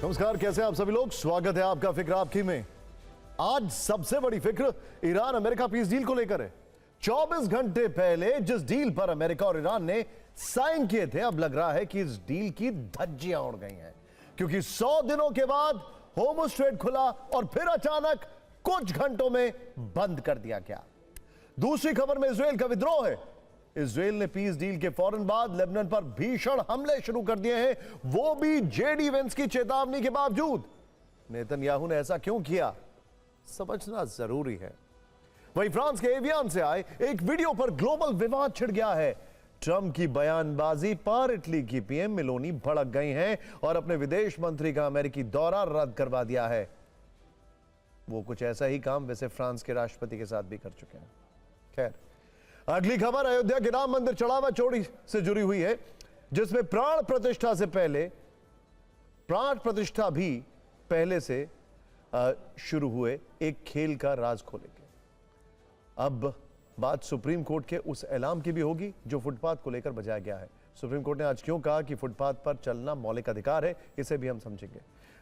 नमस्कार, कैसे हैं आप सभी लोग। स्वागत है आपका फिक्र आपकी में। आज सबसे बड़ी फिक्र ईरान अमेरिका पीस डील को लेकर है। 24 घंटे पहले जिस डील पर अमेरिका और ईरान ने साइन किए थे, अब लग रहा है कि इस डील की धज्जियां उड़ गई हैं, क्योंकि 100 दिनों के बाद होर्मुज़ स्ट्रेट खुला और फिर अचानक कुछ घंटों में बंद कर दिया गया। दूसरी खबर में इजराइल का विद्रोह है। इजराइल ने पीस डील के फौरन बाद लेबनान पर भीषण हमले शुरू कर दिए हैं, वो भी जेडी वेंस की चेतावनी के बावजूद। नेतन्याहू ने ऐसा क्यों किया, समझना जरूरी है। वहीं फ्रांस के एवियान से आए एक वीडियो पर ग्लोबल विवाद छिड़ गया है। ट्रंप की बयानबाजी पर इटली की पीएम मेलोनी भड़क गई हैं और अपने विदेश मंत्री का अमेरिकी दौरा रद्द करवा दिया है। वो कुछ ऐसा ही काम वैसे फ्रांस के राष्ट्रपति के साथ भी कर चुके हैं। खैर, अगली खबर अयोध्या के राम मंदिर चढ़ावा चोरी से जुड़ी हुई है, जिसमें प्राण प्रतिष्ठा भी पहले से शुरू हुए एक खेल का राज खोलेंगे। अब बात सुप्रीम कोर्ट के उस ऐलान की भी होगी जो फुटपाथ को लेकर बजाया गया है। सुप्रीम कोर्ट ने आज क्यों कहा कि फुटपाथ पर चलना मौलिक अधिकार है, इसे भी हम समझेंगे।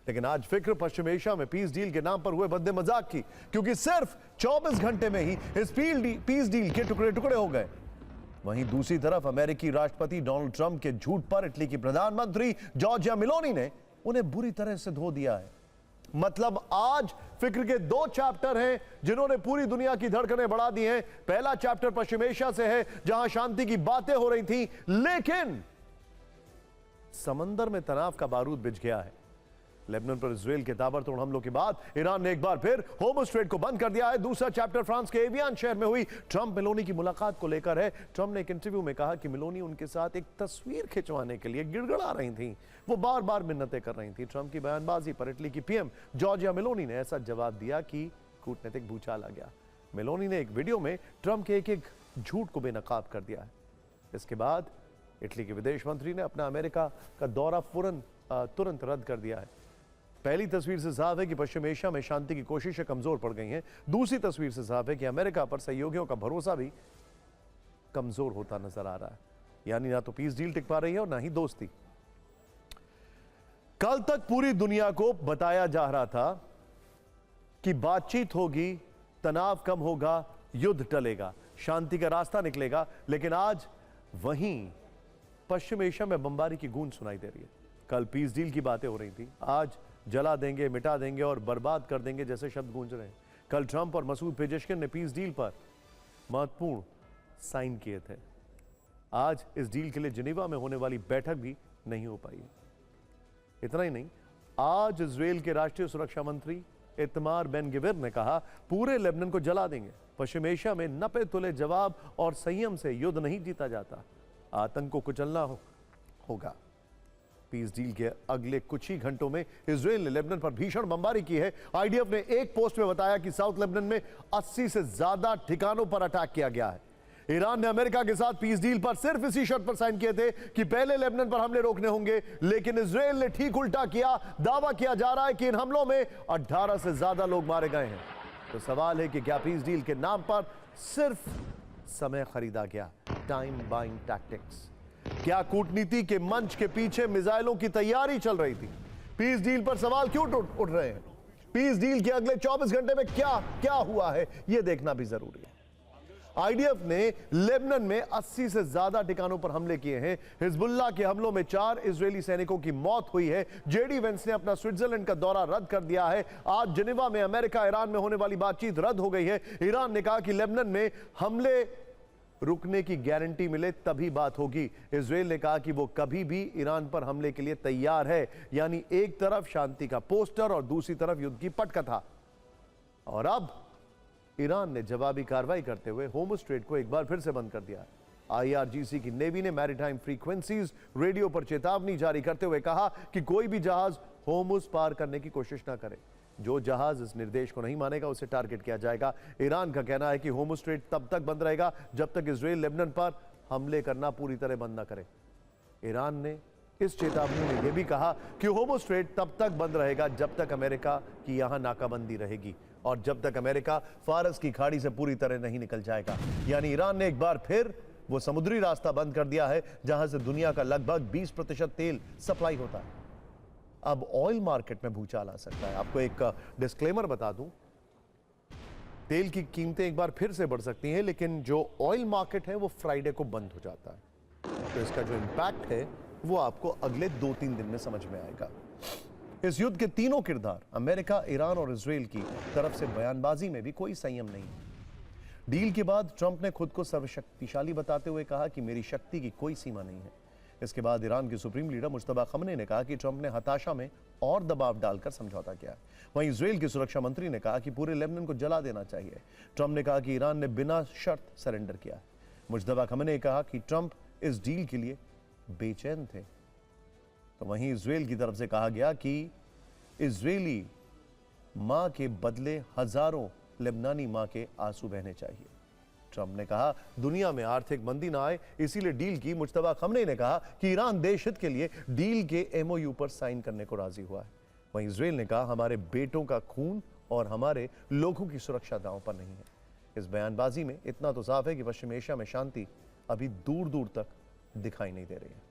लेकिन आज फिक्र पश्चिम एशिया में पीस डील के नाम पर हुए बद्दे मजाक की, क्योंकि सिर्फ 24 घंटे में ही इस पीस डील के टुकड़े टुकड़े हो गए। वहीं दूसरी तरफ अमेरिकी राष्ट्रपति डोनाल्ड ट्रंप के झूठ पर इटली की प्रधानमंत्री जॉर्जिया मेलोनी ने उन्हें बुरी तरह से धो दिया है। मतलब आज फिक्र के दो चैप्टर हैं जिन्होंने पूरी दुनिया की धड़कनें बढ़ा दी हैं। पहला चैप्टर पश्चिम एशिया से है, जहां शांति की बातें हो रही थी, लेकिन समंदर में तनाव का बारूद बिछ गया है। लेबनान पर इजराइल के ताबड़तोड़ हमलों के बाद ईरान ने एक बार फिर होर्मुज़ स्ट्रेट को बंद कर दिया है। दूसरा चैप्टर फ्रांस के एवियान शहर में हुई ट्रंप मेलोनी की मुलाकात को लेकर है। ट्रंप ने एक इंटरव्यू में कहा कि मेलोनी उनके साथ एक तस्वीर खिंचवाने के लिए गिड़गिड़ा रही थी, वो बार बार मिन्नतें कर रही थी। ट्रंप की बयानबाजी पर इटली की पीएम जॉर्जिया मेलोनी ने ऐसा जवाब दिया कि कूटनीतिक भूचाल आ गया। मेलोनी ने एक वीडियो में ट्रंप के एक झूठ को बेनकाब कर दिया है। इसके बाद इटली के विदेश मंत्री ने अपना अमेरिका का दौरा तुरंत रद्द कर दिया है। पहली तस्वीर से साफ है कि पश्चिम एशिया में शांति की कोशिशें कमजोर पड़ गई हैं। दूसरी तस्वीर से साफ है कि अमेरिका पर सहयोगियों का भरोसा भी कमजोर होता नजर आ रहा है। यानी ना तो पीस डील टिक पा रही है और ना ही दोस्ती। कल तक पूरी दुनिया को बताया जा रहा था कि बातचीत होगी, तनाव कम होगा, युद्ध टलेगा, शांति का रास्ता निकलेगा, लेकिन आज वहीं पश्चिम एशिया में बमबारी की गूंज सुनाई दे रही है। कल पीस डील की बातें हो रही थी, आज जला देंगे, मिटा देंगे और बर्बाद कर देंगे जैसे शब्द गूंज रहे हैं। कल ट्रंप और मसूद पेजेशकिन ने पीस डील पर महत्वपूर्ण साइन किए थे। आज इस डील के लिए जिनेवा में होने वाली बैठक भी नहीं हो पाई। इतना ही नहीं, आज इजराइल के राष्ट्रीय सुरक्षा मंत्री इतमार बेन गिविर ने कहा पूरे लेबनान को जला देंगे। पश्चिम एशिया में नपे तुले जवाब और संयम से युद्ध नहीं जीता जाता, आतंक को कुचलना होगा। पीस डील के अगले कुछ ही घंटों में इजराइल ने लेबनान पर भीषण बमबारी की है। आईडीएफ ने एक पोस्ट में बताया कि साउथ लेबनान में 80 से ज्यादा ठिकानों पर अटैक किया गया है। ईरान ने अमेरिका के साथ पीस डील पर सिर्फ इसी शर्त पर साइन किए थे कि पहले लेबनान पर हमले रोकने होंगे, लेकिन इजराइल ने ठीक उल्टा किया। दावा किया जा रहा है कि इन हमलों में 18 से ज्यादा लोग मारे गए हैं। तो सवाल है कि क्या पीस डील के नाम पर सिर्फ समय खरीदा गया, टाइम बाइंग टैक्टिक्स? क्या कूटनीति के मंच के पीछे मिसाइलों की तैयारी चल रही थी? पीस डील पर सवाल क्यों उठ रहे हैं? पीस डील के अगले 24 घंटे में क्या हुआ है, यह देखना भी जरूरी है। आईडीएफ ने लेबनान में 80 से ज्यादा ठिकानों पर हमले किए हैं। हिजबुल्लाह के हमलों में 4 इजरायली सैनिकों की मौत हुई है। जेडी वेंस ने अपना स्विट्जरलैंड का दौरा रद्द कर दिया है। आज जिनेवा में अमेरिका ईरान में होने वाली बातचीत रद्द हो गई है। ईरान ने कहा कि लेबनान में हमले रुकने की गारंटी मिले तभी बात होगी। इजराइल ने कहा कि वो कभी भी ईरान पर हमले के लिए तैयार है। यानी एक तरफ शांति का पोस्टर और दूसरी तरफ युद्ध की पटकथा। और अब ईरान ने जवाबी कार्रवाई करते हुए होर्मुज़ स्ट्रेट को एक बार फिर से बंद कर दिया। आईआरजीसी की नेवी ने मैरीटाइम फ्रीक्वेंसीज रेडियो पर चेतावनी जारी करते हुए कहा कि कोई भी जहाज होर्मुज़ पार करने की कोशिश ना करे। जो जहाज इस निर्देश को नहीं मानेगा उसे टारगेट किया जाएगा। ईरान का कहना है कि होर्मुज़ स्ट्रेट तब तक बंद रहेगा जब तक इजराइल लेबनान पर हमले करना पूरी तरह बंद ना करे। ईरान ने इस चेतावनी में यह भी कहा कि होर्मुज़ स्ट्रेट तब तक बंद रहेगा जब तक अमेरिका की यहां नाकाबंदी रहेगी और जब तक अमेरिका फारस की खाड़ी से पूरी तरह नहीं निकल जाएगा। यानी ईरान ने एक बार फिर वो समुद्री रास्ता बंद कर दिया है जहां से दुनिया का लगभग 20% तेल सप्लाई होता है। अब ऑयल मार्केट में भूचाल आ सकता है। आपको एक डिस्क्लेमर बता दूं, तेल की कीमतें एक बार फिर से बढ़ सकती हैं, लेकिन जो ऑयल मार्केट है वो फ्राइडे को बंद हो जाता है। तो इसका जो इंपैक्ट है वो आपको अगले 2-3 दिन में समझ में आएगा। इस युद्ध के तीनों किरदार, अमेरिका, ईरान और इजराइल की तरफ से बयानबाजी में भी कोई संयम नहीं है। डील के बाद ट्रंप ने खुद को सर्वशक्तिशाली बताते हुए कहा कि मेरी शक्ति की कोई सीमा नहीं है। इसके बाद ईरान के सुप्रीम लीडर मुश्तबा खमने ने कहा कि ट्रंप ने हताशा में और दबाव डालकर समझौता किया। वहीं इजराइल के सुरक्षा मंत्री ने कहा कि पूरे लेबनान को जला देना चाहिए। ट्रंप ने कहा कि ईरान ने बिना शर्त सरेंडर किया। मुश्तबा खमने ने कहा कि ट्रंप इस डील के लिए बेचैन थे। तो वहीं इजराइल की तरफ से कहा गया कि इजरायली मां के बदले हजारों लेबनानी मां के आंसू बहने चाहिए। ट्रंप ने कहा दुनिया में आर्थिक मंदी ना आए, इसीलिए डील की। मुश्तबा खमने ने कहा कि ईरान देश हित के लिए डील के एमओयू पर साइन करने को राजी हुआ है। वहीं इजराइल ने कहा हमारे बेटों का खून और हमारे लोगों की सुरक्षा दांव पर नहीं है। इस बयानबाजी में इतना तो साफ है कि पश्चिम एशिया में शांति अभी दूर दूर तक दिखाई नहीं दे रही है।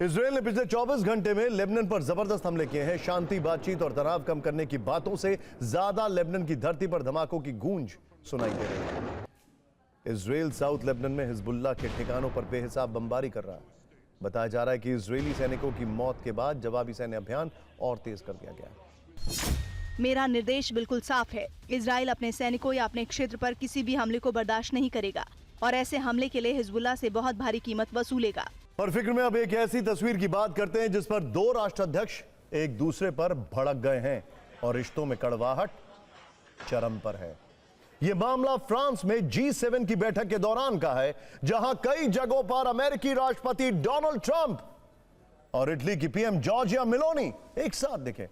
इजराइल ने पिछले 24 घंटे में लेबनान पर जबरदस्त हमले किए हैं। शांति, बातचीत और तनाव कम करने की बातों से ज्यादा लेबनान की धरती पर धमाकों की गूंज सुनाई दे रही है। इजराइल साउथ लेबनान में हिजबुल्लाह के ठिकानों पर बेहिसाब बमबारी कर रहा है। बताया जा रहा है कि इजरायली सैनिकों की मौत के बाद जवाबी सैन्य अभियान और तेज कर दिया गया है। मेरा निर्देश बिल्कुल साफ है। इजराइल अपने सैनिकों या अपने क्षेत्र पर किसी भी हमले को बर्दाश्त नहीं करेगा और ऐसे हमले के लिए हिजबुल्लाह से बहुत भारी कीमत वसूलेगा। और फिक्र में अब एक ऐसी तस्वीर की बात करते हैं जिस पर दो राष्ट्राध्यक्ष एक दूसरे पर भड़क गए हैं और रिश्तों में कड़वाहट चरम पर है। यह मामला फ्रांस में G7 की बैठक के दौरान का है, जहां कई जगहों पर अमेरिकी राष्ट्रपति डोनाल्ड ट्रंप और इटली की पीएम जॉर्जिया मेलोनी एक साथ दिखे।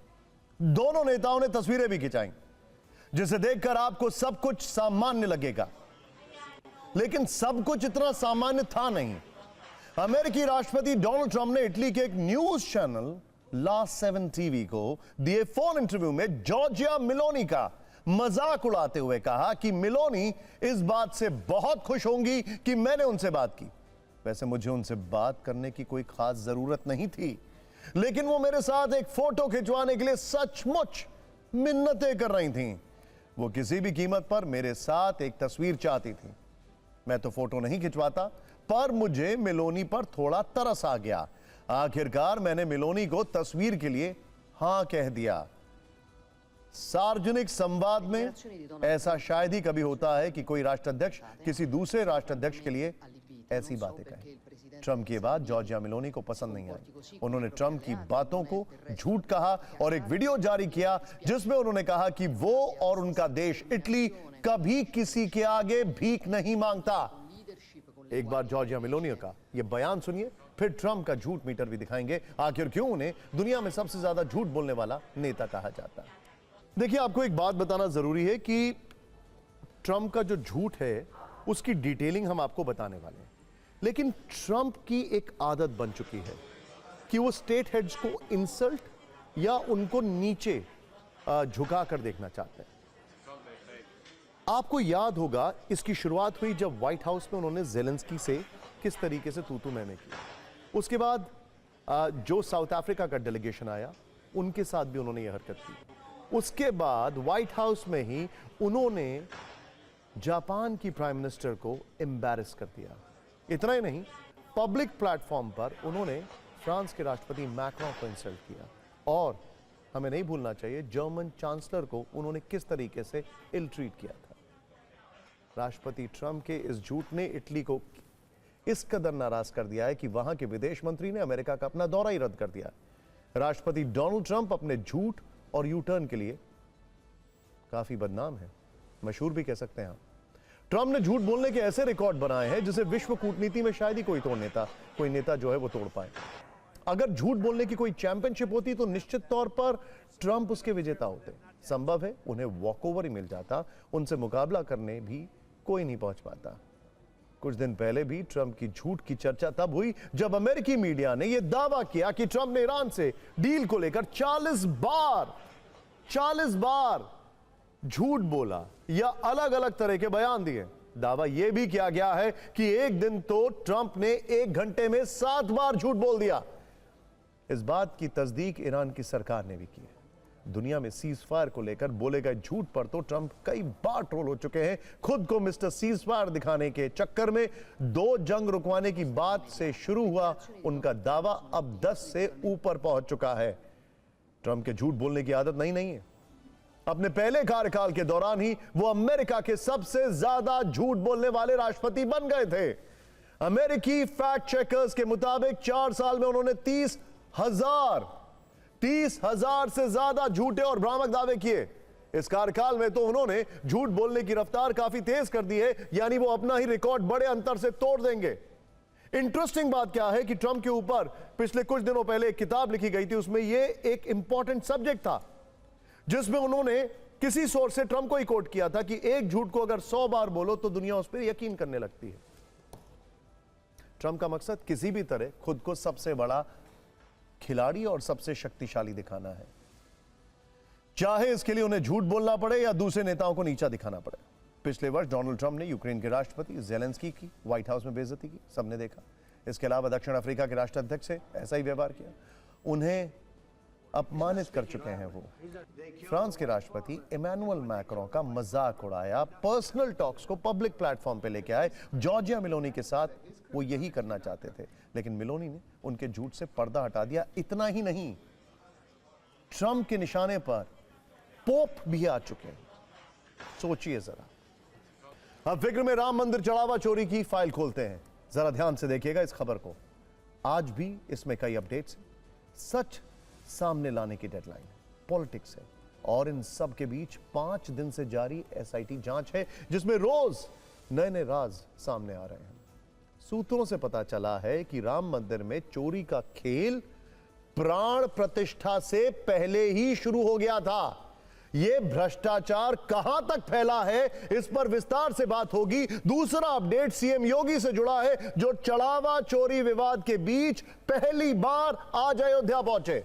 दोनों नेताओं ने तस्वीरें भी खिंचाई, जिसे देखकर आपको सब कुछ सामान्य लगेगा, लेकिन सब कुछ इतना सामान्य था नहीं। अमेरिकी राष्ट्रपति डोनाल्ड ट्रंप ने इटली के एक न्यूज चैनल लास्ट 7 टीवी को दिए फोन इंटरव्यू में जॉर्जिया मेलोनी का मजाक उड़ाते हुए कहा कि मेलोनी इस बात से बहुत खुश होंगी कि मैंने उनसे बात की। वैसे मुझे उनसे बात करने की कोई खास जरूरत नहीं थी, लेकिन वो मेरे साथ एक फोटो खिंचवाने के लिए सचमुच मिन्नतें कर रही थीं। वो किसी भी कीमत पर मेरे साथ एक तस्वीर चाहती थी। मैं तो फोटो नहीं खिंचवाता, पर मुझे मेलोनी पर थोड़ा तरस आ गया। आखिरकार मैंने मेलोनी को तस्वीर के लिए हां कह दिया। सार्वजनिक संवाद में ऐसा शायद ही कभी होता है कि कोई राष्ट्राध्यक्ष किसी दूसरे राष्ट्राध्यक्ष के लिए ऐसी बातें कहे। ट्रंप की बात जॉर्जिया मेलोनी को पसंद नहीं आई। उन्होंने ट्रंप की बातों को झूठ कहा और एक वीडियो जारी किया जिसमें उन्होंने कहा कि वो और उनका देश इटली कभी किसी के आगे भीख नहीं मांगता। एक बार जॉर्जिया मेलोनी का यह बयान सुनिए, फिर ट्रंप का झूठ मीटर भी दिखाएंगे। आखिर क्यों उन्हें दुनिया में सबसे ज्यादा झूठ बोलने वाला नेता कहा जाता है। देखिए, आपको एक बात बताना जरूरी है कि ट्रंप का जो झूठ है उसकी डिटेलिंग हम आपको बताने वाले हैं, लेकिन ट्रंप की एक आदत बन चुकी है कि वो स्टेट हेड्स को इंसल्ट या उनको नीचे झुका कर देखना चाहते हैं। आपको याद होगा इसकी शुरुआत हुई जब व्हाइट हाउस में उन्होंने ज़ेलेंस्की से किस तरीके से तू-तू मैं-मैं की। उसके बाद जो साउथ अफ्रीका का डेलीगेशन आया उनके साथ भी उन्होंने यह हरकत की। उसके बाद व्हाइट हाउस में ही उन्होंने जापान की प्राइम मिनिस्टर को एम्बैरेस कर दिया। इतना ही नहीं, पब्लिक प्लेटफॉर्म पर उन्होंने फ्रांस के राष्ट्रपति मैक्रों को इंसल्ट किया और हमें नहीं भूलना चाहिए जर्मन चांसलर को उन्होंने किस तरीके से इल ट्रीट किया था। राष्ट्रपति ट्रंप के इस झूठ ने इटली को इस कदर नाराज कर दिया है कि वहां के विदेश मंत्री ने अमेरिका का अपना दौरा ही रद्द कर दिया। राष्ट्रपति डोनाल्ड ट्रंप अपने झूठ और यू टर्न के लिए काफी बदनाम है, मशहूर भी कह सकते हैं। ट्रंप ने झूठ बोलने के ऐसे रिकॉर्ड बनाए हैं जिसे विश्व कूटनीति में शायद ही कोई नेता जो है वो तोड़ पाए। अगर झूठ बोलने की कोई चैंपियनशिप होती तो निश्चित तौर पर ट्रंप उसके विजेता होते। संभव है उन्हें वॉकओवर ही मिल जाता, उनसे मुकाबला करने भी कोई नहीं पहुंच पाता। कुछ दिन पहले भी ट्रंप की झूठ की चर्चा तब हुई जब अमेरिकी मीडिया ने यह दावा किया कि ट्रंप ने ईरान से डील को लेकर 40 बार झूठ बोला या अलग अलग तरह के बयान दिए। दावा यह भी किया गया है कि एक दिन तो ट्रंप ने 1 घंटे में 7 बार झूठ बोल दिया। इस बात की तस्दीक ईरान की सरकार ने भी की है। दुनिया में सीज फायर को लेकर बोले गए झूठ पर तो ट्रंप कई बार ट्रोल हो चुके हैं। खुद को मिस्टर सीज फायर दिखाने के चक्कर में 2 जंग रुकवाने की बात से शुरू हुआ उनका दावा अब 10 से ऊपर पहुंच चुका है। ट्रंप के झूठ बोलने की आदत नहीं है। अपने पहले कार्यकाल के दौरान ही वो अमेरिका के सबसे ज्यादा झूठ बोलने वाले राष्ट्रपति बन गए थे। अमेरिकी फैक्ट चेकर्स के मुताबिक 4 साल में उन्होंने 30,000 से ज्यादा झूठे और भ्रामक दावे किए। इस कार्यकाल में तो उन्होंने झूठ बोलने की रफ्तार काफी तेज कर दी है, यानी वो अपना ही रिकॉर्ड बड़े अंतर से तोड़ देंगे। इंटरेस्टिंग बात क्या है कि ट्रंप के ऊपर पिछले कुछ दिनों पहले एक किताब लिखी गई थी, उसमें यह एक इंपॉर्टेंट सब्जेक्ट था जिसमें उन्होंने किसी सोर्स से ट्रंप को ही कोट किया था कि एक झूठ को अगर 100 बार बोलो तो दुनिया उस पर यकीन करने लगती है। ट्रंप का मकसद किसी भी तरह खुद को सबसे बड़ा खिलाड़ी और सबसे शक्तिशाली दिखाना है, चाहे इसके लिए उन्हें झूठ बोलना पड़े या दूसरे नेताओं को नीचा दिखाना पड़े। पिछले वर्ष डोनाल्ड ट्रंप ने यूक्रेन के राष्ट्रपति ज़ेलेंस्की की व्हाइट हाउस में बेइज्जती की, सबने देखा। इसके अलावा दक्षिण अफ्रीका के राष्ट्राध्यक्ष से ऐसा ही व्यवहार किया, उन्हें अपमानित कर चुके हैं वो। फ्रांस के राष्ट्रपति इमैनुअल मैक्रों का मजाक उड़ाया, पर्सनल टॉक्स को पब्लिक प्लेटफॉर्म पे लेके आए। जॉर्जिया मेलोनी के साथ वो यही करना चाहते थे, लेकिन मेलोनी ने उनके झूठ से पर्दा हटा दिया। इतना ही नहीं, ट्रंप के निशाने पर पोप भी आ चुके हैं। सोचिए जरा। अब फिक्र में राम मंदिर चढ़ावा चोरी की फाइल खोलते हैं, जरा ध्यान से देखिएगा इस खबर को। आज भी इसमें कई अपडेट्स हैं, सच सामने लाने की डेडलाइन है, पॉलिटिक्स है, और इन सब के बीच 5 दिन से जारी एसआईटी जांच है जिसमें रोज नए राज सामने आ रहे हैं। सूत्रों से पता चला है कि राम मंदिर में चोरी का खेल प्राण प्रतिष्ठा से पहले ही शुरू हो गया था। यह भ्रष्टाचार कहां तक फैला है, इस पर विस्तार से बात होगी। दूसरा अपडेट सीएम योगी से जुड़ा है, जो चढ़ावा चोरी विवाद के बीच पहली बार आज अयोध्या पहुंचे।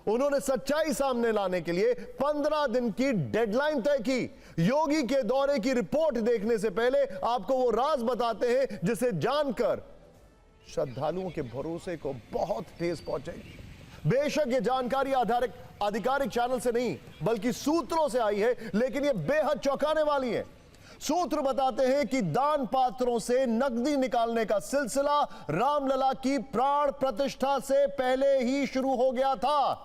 उन्होंने सच्चाई सामने लाने के लिए 15 दिन की डेडलाइन तय की। योगी के दौरे की रिपोर्ट देखने से पहले आपको वो राज बताते हैं जिसे जानकर श्रद्धालुओं के भरोसे को बहुत ठेस पहुंचेगी। बेशक ये जानकारी आधिकारिक चैनल से नहीं बल्कि सूत्रों से आई है, लेकिन ये बेहद चौंकाने वाली है। सूत्र बताते हैं कि दान पात्रों से नकदी निकालने का सिलसिला रामलला की प्राण प्रतिष्ठा से पहले ही शुरू हो गया था।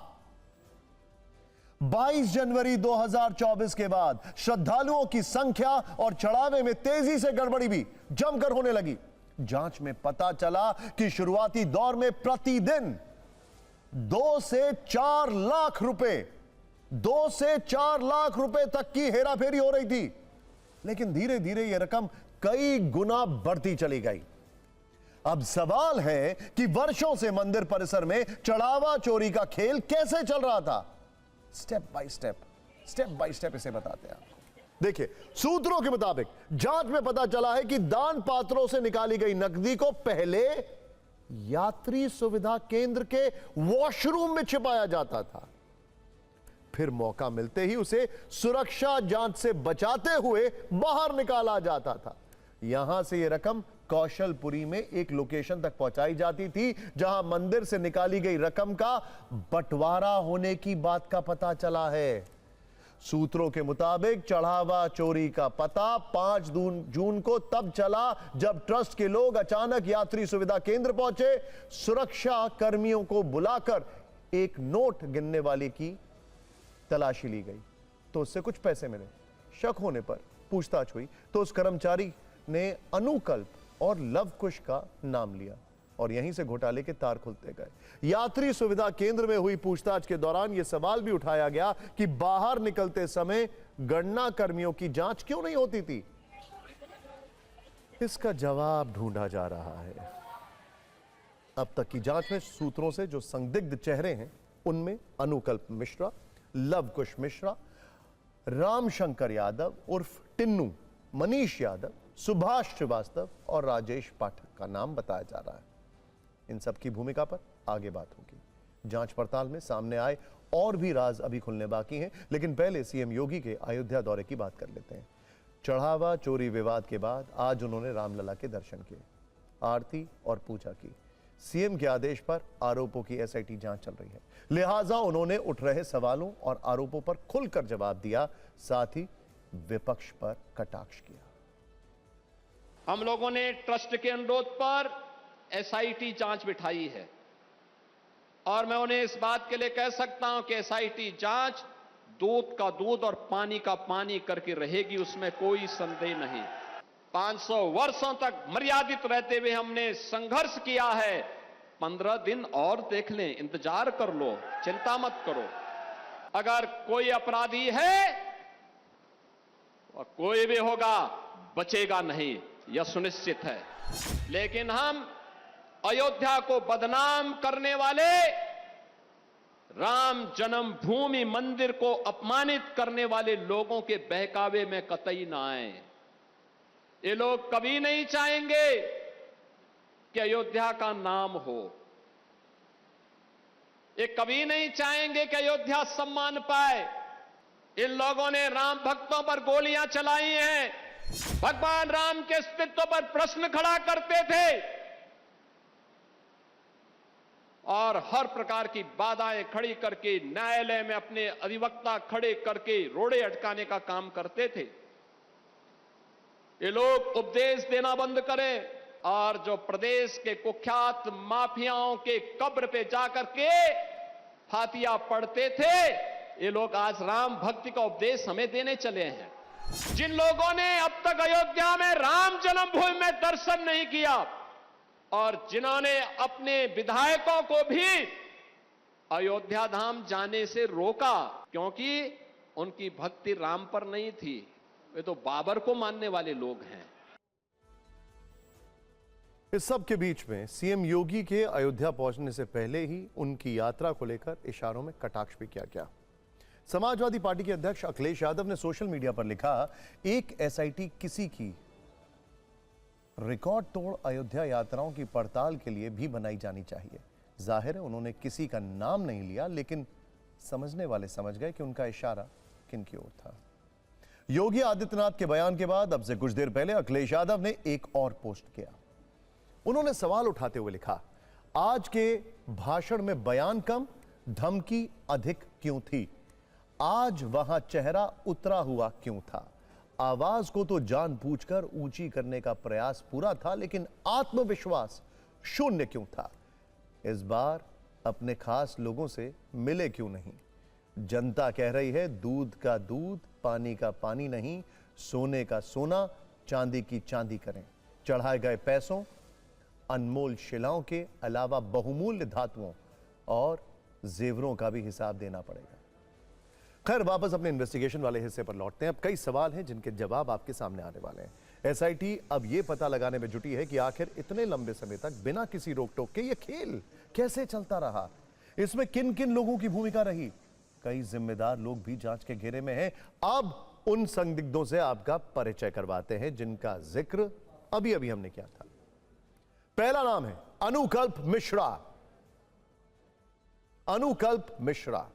22 जनवरी 2024 के बाद श्रद्धालुओं की संख्या और चढ़ावे में तेजी से गड़बड़ी भी जमकर होने लगी। जांच में पता चला कि शुरुआती दौर में प्रतिदिन 2 से 4 लाख रुपए तक की हेराफेरी हो रही थी, लेकिन धीरे धीरे यह रकम कई गुना बढ़ती चली गई। अब सवाल है कि वर्षों से मंदिर परिसर में चढ़ावा चोरी का खेल कैसे चल रहा था। स्टेप बाय स्टेप इसे बताते हैं। देखिए, सूत्रों के मुताबिक जांच में पता चला है कि दान पात्रों से निकाली गई नकदी को पहले यात्री सुविधा केंद्र के वॉशरूम में छिपाया जाता था, फिर मौका मिलते ही उसे सुरक्षा जांच से बचाते हुए बाहर निकाला जाता था। यहां से यह रकम कौशलपुरी में एक लोकेशन तक पहुंचाई जाती थी, जहां मंदिर से निकाली गई रकम का बंटवारा होने की बात का पता चला है। सूत्रों के मुताबिक चढ़ावा चोरी का पता 5 जून को तब चला जब ट्रस्ट के लोग अचानक यात्री सुविधा केंद्र पहुंचे। सुरक्षा कर्मियों को बुलाकर एक नोट गिनने वाले की तलाशी ली गई तो उससे कुछ पैसे मिले। शक होने पर पूछताछ हुई तो उस कर्मचारी ने अनुकल्प और लवकुश का नाम लिया और यहीं से घोटाले के तार खुलते गए। यात्री सुविधा केंद्र में हुई पूछताछ के दौरान यह सवाल भी उठाया गया कि बाहर निकलते समय गणना कर्मियों की जांच क्यों नहीं होती थी। इसका जवाब ढूंढा जा रहा है। अब तक की जांच में सूत्रों से जो संदिग्ध चेहरे हैं उनमें अनुकल्प मिश्रा, लवकुश मिश्रा, रामशंकर यादव उर्फ टिन्नू, मनीष यादव, सुभाष श्रीवास्तव और राजेश पाठक का नाम बताया जा रहा है। इन सब की भूमिका पर आगे बात होगी। जांच पड़ताल में सामने आए और भी राज अभी खुलने बाकी हैं, लेकिन पहले सीएम योगी के अयोध्या दौरे की बात कर लेते हैं। चढ़ावा चोरी विवाद के बाद आज उन्होंने रामलला के दर्शन किए, आरती और पूजा की। सीएम के आदेश पर आरोपों की एसआईटी जांच चल रही है, लिहाजा उन्होंने उठ रहे सवालों और आरोपों पर खुलकर जवाब दिया, साथ ही विपक्ष पर कटाक्ष किया। हम लोगों ने ट्रस्ट के अनुरोध पर एसआईटी जांच बिठाई है और मैं उन्हें इस बात के लिए कह सकता हूं कि एसआईटी जांच दूध का दूध और पानी का पानी करके रहेगी, उसमें कोई संदेह नहीं। 500 वर्षों तक मर्यादित रहते हुए हमने संघर्ष किया है। 15 दिन और देख लें, इंतजार कर लो, चिंता मत करो। अगर कोई अपराधी है और कोई भी होगा, बचेगा नहीं, यह सुनिश्चित है। लेकिन हम अयोध्या को बदनाम करने वाले, राम जन्मभूमि मंदिर को अपमानित करने वाले लोगों के बहकावे में कतई ना आए। ये लोग कभी नहीं चाहेंगे कि अयोध्या का नाम हो। ये कभी नहीं चाहेंगे कि अयोध्या सम्मान पाए। इन लोगों ने राम भक्तों पर गोलियां चलाई हैं, भगवान राम के अस्तित्व पर प्रश्न खड़ा करते थे और हर प्रकार की बाधाएं खड़ी करके न्यायालय में अपने अधिवक्ता खड़े करके रोड़े अटकाने का काम करते थे। ये लोग उपदेश देना बंद करें और जो प्रदेश के कुख्यात माफियाओं के कब्र पे जाकर के फातिया पढ़ते थे, ये लोग आज राम भक्ति का उपदेश हमें देने चले हैं। जिन लोगों ने अब तक अयोध्या में राम जन्मभूमि में दर्शन नहीं किया और जिन्होंने अपने विधायकों को भी अयोध्या धाम जाने से रोका क्योंकि उनकी भक्ति राम पर नहीं थी, वे तो बाबर को मानने वाले लोग हैं। इस सब के बीच में सीएम योगी के अयोध्या पहुंचने से पहले ही उनकी यात्रा को लेकर इशारों में कटाक्ष भी किया गया। समाजवादी पार्टी के अध्यक्ष अखिलेश यादव ने सोशल मीडिया पर लिखा, एक एसआईटी किसी की रिकॉर्ड तोड़ अयोध्या यात्राओं की पड़ताल के लिए भी बनाई जानी चाहिए। जाहिर है उन्होंने किसी का नाम नहीं लिया, लेकिन समझने वाले समझ गए कि उनका इशारा किन की ओर था। योगी आदित्यनाथ के बयान के बाद अब से कुछ देर पहले अखिलेश यादव ने एक और पोस्ट किया। उन्होंने सवाल उठाते हुए लिखा, आज के भाषण में बयान कम, धमकी अधिक क्यों थी? आज वहां चेहरा उतरा हुआ क्यों था? आवाज को तो जानबूझकर ऊंची करने का प्रयास पूरा था, लेकिन आत्मविश्वास शून्य क्यों था? इस बार अपने खास लोगों से मिले क्यों नहीं? जनता कह रही है दूध का दूध, पानी का पानी नहीं, सोने का सोना, चांदी की चांदी करें। चढ़ाए गए पैसों, अनमोल शिलाओं के अलावा बहुमूल्य धातुओं और जेवरों का भी हिसाब देना पड़ेगा। खैर, वापस अपने इन्वेस्टिगेशन वाले हिस्से पर लौटते हैं। अब कई सवाल हैं जिनके जवाब आपके सामने आने वाले हैं। एसआईटी अब यह पता लगाने में जुटी है कि आखिर इतने लंबे समय तक बिना किसी रोक टोक के यह खेल कैसे चलता रहा, इसमें किन किन लोगों की भूमिका रही। कई जिम्मेदार लोग भी जांच के घेरे में हैं। अब उन संदिग्धों से आपका परिचय करवाते हैं जिनका जिक्र अभी अभी हमने किया था। पहला नाम है अनुकल्प मिश्रा। अनुकल्प मिश्रा,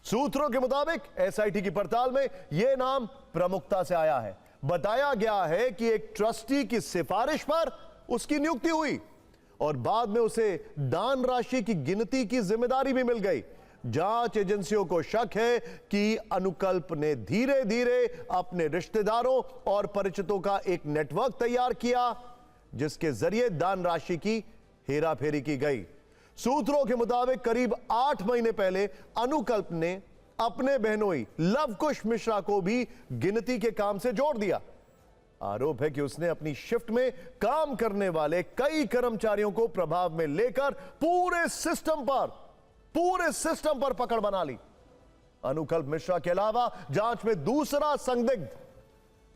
सूत्रों के मुताबिक एसआईटी की पड़ताल में यह नाम प्रमुखता से आया है। बताया गया है कि एक ट्रस्टी की सिफारिश पर उसकी नियुक्ति हुई और बाद में उसे दान राशि की गिनती की जिम्मेदारी भी मिल गई। जांच एजेंसियों को शक है कि अनुकल्प ने धीरे धीरे अपने रिश्तेदारों और परिचितों का एक नेटवर्क तैयार किया जिसके जरिए दान राशि की हेराफेरी की गई। सूत्रों के मुताबिक करीब 8 महीने पहले अनुकल्प ने अपने बहनोई लवकुश मिश्रा को भी गिनती के काम से जोड़ दिया। आरोप है कि उसने अपनी शिफ्ट में काम करने वाले कई कर्मचारियों को प्रभाव में लेकर पूरे सिस्टम पर पकड़ बना ली। अनुकल्प मिश्रा के अलावा जांच में दूसरा संदिग्ध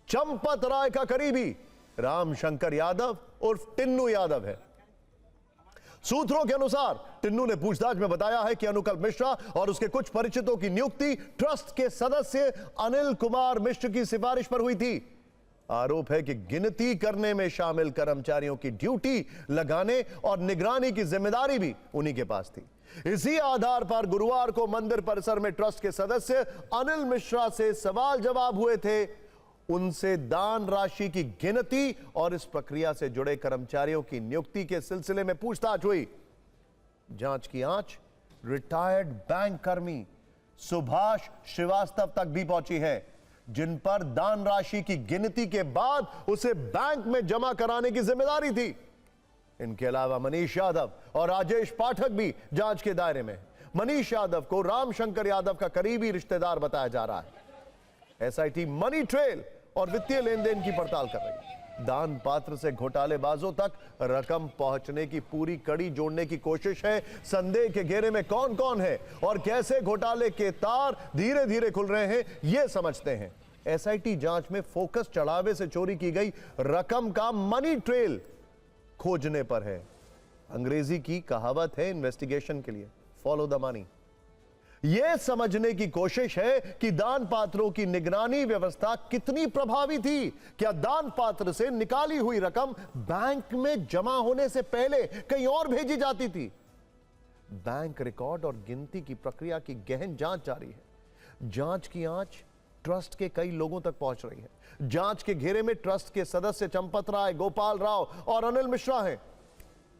चंपत राय का करीबी रामशंकर यादव उर्फ टिन्नू यादव है। सूत्रों के अनुसार टिन्नू ने पूछताछ में बताया है कि अनुकल्प मिश्रा और उसके कुछ परिचितों की नियुक्ति ट्रस्ट के सदस्य अनिल कुमार मिश्र की सिफारिश पर हुई थी। आरोप है कि गिनती करने में शामिल कर्मचारियों की ड्यूटी लगाने और निगरानी की जिम्मेदारी भी उन्हीं के पास थी। इसी आधार पर गुरुवार को मंदिर परिसर में ट्रस्ट के सदस्य अनिल मिश्रा से सवाल जवाब हुए थे। उनसे दान राशि की गिनती और इस प्रक्रिया से जुड़े कर्मचारियों की नियुक्ति के सिलसिले में पूछताछ हुई। जांच की आंच रिटायर्ड बैंक कर्मी सुभाष श्रीवास्तव तक भी पहुंची है, जिन पर दान राशि की गिनती के बाद उसे बैंक में जमा कराने की जिम्मेदारी थी। इनके अलावा मनीष यादव और राजेश पाठक भी जांच के दायरे में हैं। मनीष यादव को रामशंकर यादव का करीबी रिश्तेदार बताया जा रहा है। एसआईटी मनी ट्रेल और वित्तीय लेन देन की पड़ताल कर रही है। दान पात्र से घोटालेबाजों तक रकम पहुंचने की पूरी कड़ी जोड़ने की कोशिश है। संदेह के घेरे में कौन कौन है और कैसे घोटाले के तार धीरे धीरे खुल रहे हैं, यह समझते हैं। एसआईटी जांच में फोकस चढ़ावे से चोरी की गई रकम का मनी ट्रेल खोजने पर है। अंग्रेजी की कहावत है इन्वेस्टिगेशन के लिए फॉलो द मनी। यह समझने की कोशिश है कि दान पात्रों की निगरानी व्यवस्था कितनी प्रभावी थी। क्या दान पात्र से निकाली हुई रकम बैंक में जमा होने से पहले कहीं और भेजी जाती थी? बैंक रिकॉर्ड और गिनती की प्रक्रिया की गहन जांच जारी है। जांच की आंच ट्रस्ट के कई लोगों तक पहुंच रही है। जांच के घेरे में ट्रस्ट के सदस्य चंपत राय, गोपाल राव और अनिल मिश्रा हैं।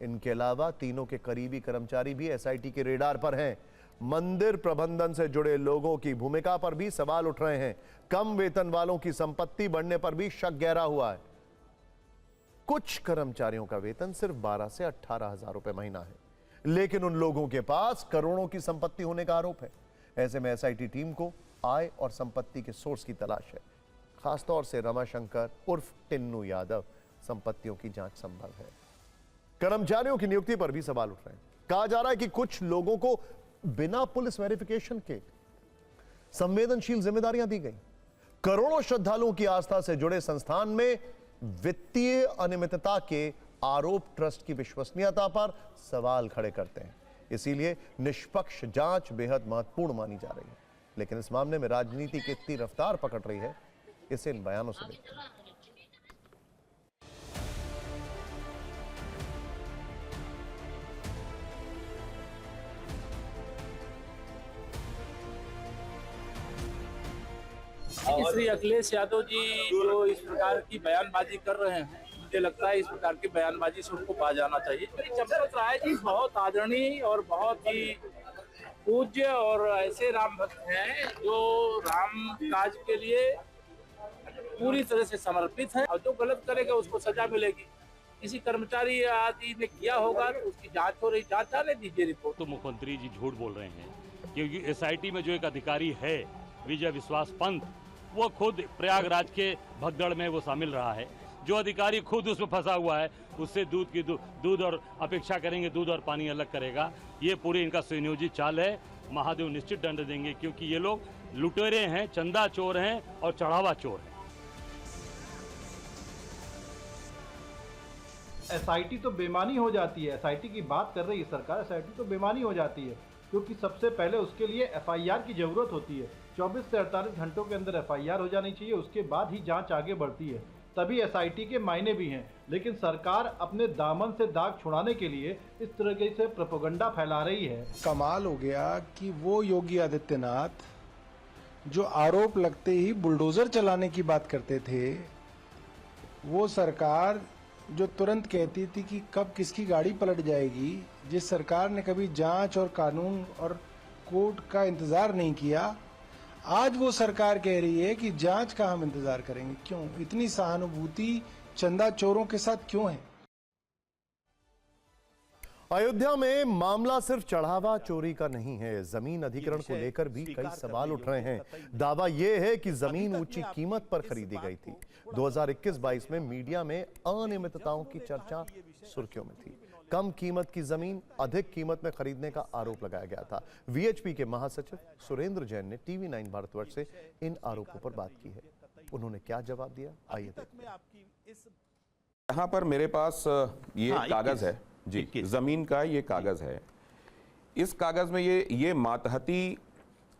इनके अलावा तीनों के करीबी कर्मचारी भी एसआईटी के रेडार पर हैं। मंदिर प्रबंधन से जुड़े लोगों की भूमिका पर भी सवाल उठ रहे हैं। कम वेतन वालों की संपत्ति बढ़ने पर भी शक गहरा हुआ है। कुछ कर्मचारियों का वेतन सिर्फ 12 से 18 हजार रुपए महीना है, लेकिन उन लोगों के पास करोड़ों की संपत्ति होने का आरोप है। ऐसे में एसआईटी टीम को आय और संपत्ति के सोर्स की तलाश है। खासतौर से रमाशंकर उर्फ टिन्नू यादव संपत्तियों की जांच संभव है। कर्मचारियों की नियुक्ति पर भी सवाल उठ रहे हैं। कहा जा रहा है कि कुछ लोगों को बिना पुलिस वेरिफिकेशन के संवेदनशील जिम्मेदारियां दी गई। करोड़ों श्रद्धालुओं की आस्था से जुड़े संस्थान में वित्तीय अनियमितता के आरोप ट्रस्ट की विश्वसनीयता पर सवाल खड़े करते हैं। इसीलिए निष्पक्ष जांच बेहद महत्वपूर्ण मानी जा रही है। लेकिन इस मामले में राजनीति कितनी रफ्तार पकड़ रही है, इसे इन बयानों से देखते हैं। श्री अखिलेश यादव जी जो इस प्रकार की बयानबाजी कर रहे हैं, मुझे लगता है इस प्रकार की बयानबाजी से उनको बाज आना चाहिए। चंपत राय जी बहुत आदरणीय और बहुत ही पूज्य और ऐसे राम भक्त हैं जो राम काज के लिए पूरी तरह से समर्पित हैं और जो गलत करेगा उसको सजा मिलेगी। किसी कर्मचारी आदि ने किया होगा तो उसकी जांच हो रही, जांच आने दीजिए रिपोर्ट। तो मुख्यमंत्री जी झूठ बोल रहे हैं, क्योंकि एसआईटी में जो एक अधिकारी है विजय विश्वास पंत, वो खुद प्रयागराज के भगदड़ में वो शामिल रहा है। जो अधिकारी खुद उसमें फंसा हुआ है उससे दूध और अपेक्षा करेंगे दूध और पानी अलग करेगा। ये पूरी इनका सुनियोजित चाल है। महादेव निश्चित दंड देंगे, क्योंकि ये लोग लुटेरे हैं, चंदा चोर हैं और चढ़ावा चोर हैं। एसआईटी तो बेमानी हो जाती है। एसआईटी की बात कर रही है सरकार, एसआईटी तो बेमानी हो जाती है, क्योंकि सबसे पहले उसके लिए एफआईआर की जरूरत होती है। 24 से 48 घंटों के अंदर एफआईआर हो जानी चाहिए, उसके बाद ही जांच आगे बढ़ती है, तभी एसआईटी के मायने भी हैं। लेकिन सरकार अपने दामन से दाग छुड़ाने के लिए इस तरह से प्रोपेगेंडा फैला रही है। कमाल हो गया कि वो योगी आदित्यनाथ जो आरोप लगते ही बुलडोजर चलाने की बात करते थे, वो सरकार जो तुरंत कहती थी कि कब किसकी गाड़ी पलट जाएगी, जिस सरकार ने कभी जांच और कानून और कोर्ट का इंतजार नहीं किया, आज वो सरकार कह रही है कि जांच का हम इंतजार करेंगे। क्यों इतनी सहानुभूति चंदा चोरों के साथ क्यों है? अयोध्या में मामला सिर्फ चढ़ावा चोरी का नहीं है। जमीन अधिग्रहण को लेकर भी कई सवाल उठ रहे हैं। दावा यह है कि जमीन ऊंची कीमत पर खरीदी गई थी। 2021-22 में मीडिया में अनियमितताओं की चर्चा सुर्खियों में थी। कम कीमत की जमीन अधिक कीमत में खरीदने का आरोप लगाया गया था। वीएचपी के महासचिव सुरेंद्र जैन ने टीवी9 भारतवर्ष से इन आरोपों पर बात की है। उन्होंने क्या जवाब दिया, आइए देखते हैं। यहाँ पर मेरे पास ये कागज है जी, जमीन का ये कागज है। इस कागज में ये मातहती